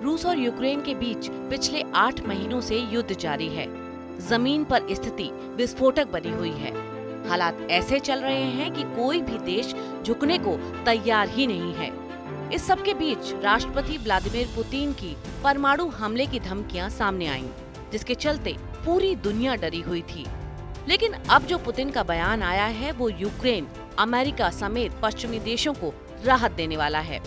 रूस और यूक्रेन के बीच पिछले 8 महीनों से युद्ध जारी है। जमीन पर स्थिति विस्फोटक बनी हुई है। हालात ऐसे चल रहे हैं कि कोई भी देश झुकने को तैयार ही नहीं है। इस सब के बीच राष्ट्रपति व्लादिमीर पुतिन की परमाणु हमले की धमकियां सामने आईं, जिसके चलते पूरी दुनिया डरी हुई थी। लेकिन अब जो पुतिन का बयान आया है वो यूक्रेन, अमेरिका समेत पश्चिमी देशों को राहत देने वाला है,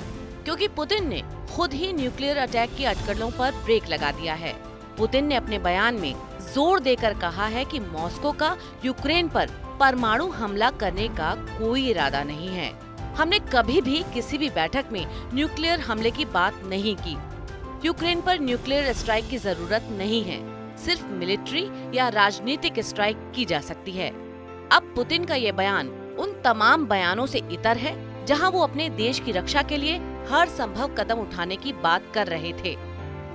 क्योंकि पुतिन ने खुद ही न्यूक्लियर अटैक की अटकलों पर ब्रेक लगा दिया है। पुतिन ने अपने बयान में जोर देकर कहा है कि मॉस्को का यूक्रेन पर परमाणु हमला करने का कोई इरादा नहीं है। हमने कभी भी किसी भी बैठक में न्यूक्लियर हमले की बात नहीं की। यूक्रेन पर न्यूक्लियर स्ट्राइक की जरूरत नहीं है, सिर्फ मिलिट्री या राजनीतिक स्ट्राइक की जा सकती है। अब पुतिन का ये बयान उन तमाम बयानों से इतर है जहां वो अपने देश की रक्षा के लिए हर संभव कदम उठाने की बात कर रहे थे।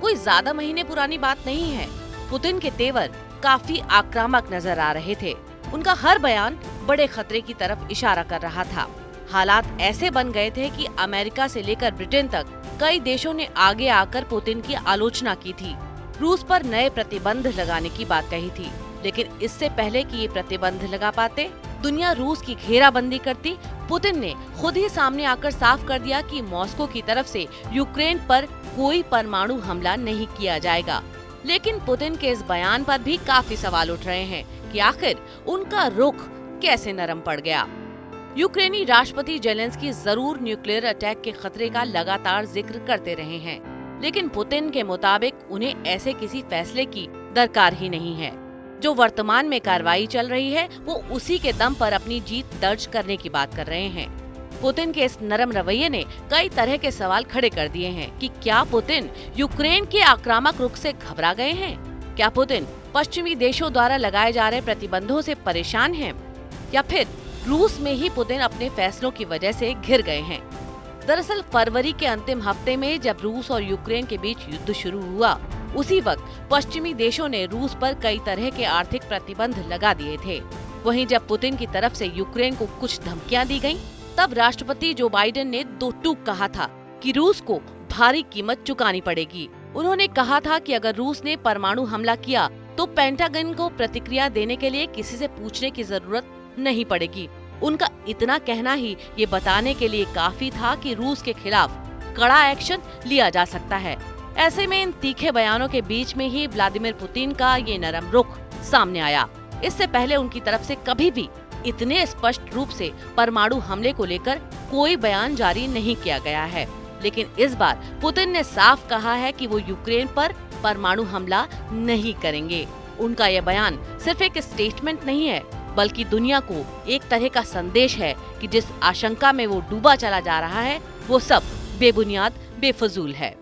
कोई ज्यादा महीने पुरानी बात नहीं है। पुतिन के तेवर काफी आक्रामक नजर आ रहे थे। उनका हर बयान बड़े खतरे की तरफ इशारा कर रहा था। हालात ऐसे बन गए थे कि अमेरिका से लेकर ब्रिटेन तक कई देशों ने आगे आकर पुतिन की आलोचना की थी। रूस पर नए प्रतिबंध लगाने की बात कही थी, लेकिन इससे पहले कि ये प्रतिबंध लगा पाते, दुनिया रूस की घेराबंदी करती, पुतिन ने खुद ही सामने आकर साफ कर दिया कि मॉस्को की तरफ से यूक्रेन पर कोई परमाणु हमला नहीं किया जाएगा। लेकिन पुतिन के इस बयान पर भी काफी सवाल उठ रहे हैं कि आखिर उनका रुख कैसे नरम पड़ गया। यूक्रेनी राष्ट्रपति जेलेंस्की जरूर न्यूक्लियर अटैक के खतरे का लगातार जिक्र करते रहे हैं, लेकिन पुतिन के मुताबिक उन्हें ऐसे किसी फैसले की दरकार ही नहीं है। जो वर्तमान में कार्रवाई चल रही है वो उसी के दम पर अपनी जीत दर्ज करने की बात कर रहे हैं। पुतिन के इस नरम रवैये ने कई तरह के सवाल खड़े कर दिए हैं कि क्या पुतिन यूक्रेन के आक्रामक रुख से घबरा गए हैं? क्या पुतिन पश्चिमी देशों द्वारा लगाए जा रहे प्रतिबंधों से परेशान हैं? या फिर रूस में ही पुतिन अपने फैसलों की वजह से घिर गए हैं? दरअसल फरवरी के अंतिम हफ्ते में जब रूस और यूक्रेन के बीच युद्ध शुरू हुआ, उसी वक्त पश्चिमी देशों ने रूस पर कई तरह के आर्थिक प्रतिबंध लगा दिए थे। वहीं जब पुतिन की तरफ से यूक्रेन को कुछ धमकियां दी गईं, तब राष्ट्रपति जो बाइडेन ने दो टूक कहा था कि रूस को भारी कीमत चुकानी पड़ेगी। उन्होंने कहा था कि अगर रूस ने परमाणु हमला किया तो पेंटागन को प्रतिक्रिया देने के लिए किसी से पूछने की जरूरत नहीं पड़ेगी। उनका इतना कहना ही ये बताने के लिए काफी था कि रूस के खिलाफ कड़ा एक्शन लिया जा सकता है। ऐसे में इन तीखे बयानों के बीच में ही व्लादिमीर पुतिन का ये नरम रुख सामने आया। इससे पहले उनकी तरफ से कभी भी इतने स्पष्ट रूप से परमाणु हमले को लेकर कोई बयान जारी नहीं किया गया है, लेकिन इस बार पुतिन ने साफ कहा है कि वो यूक्रेन पर परमाणु हमला नहीं करेंगे। उनका यह बयान सिर्फ एक स्टेटमेंट नहीं है, बल्कि दुनिया को एक तरह का संदेश है कि जिस आशंका में वो डूबा चला जा रहा है वो सब बेबुनियाद, बेफजूल है।